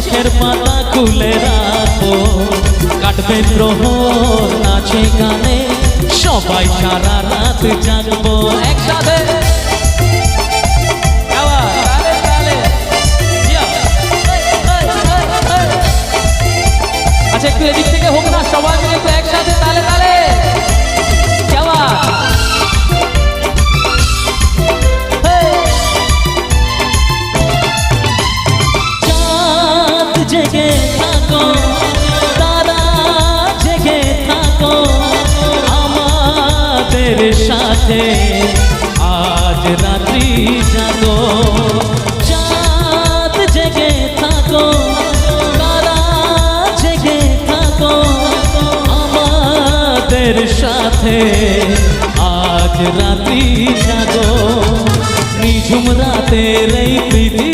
চোখের পাতা খুলে রাখো, কাটবে প্রহর নাচে গানে, সবাই সারা রাত জাগবো একসাথে। আচ্ছা একটু এদিক থেকে হোক না, সবাই মিলে একটু একসাথে তালে তালে। চাঁদ জেগে থাকো, তারা জেগে থাকো আমাদের সাথে, আজ রাত্রি জাগো। চাঁদ জেগে থাকো, তারা জেগে থাকো আমাদের সাথে, আজ রাত্রি জাগো। নিঝুম রাতের এই পৃথিবী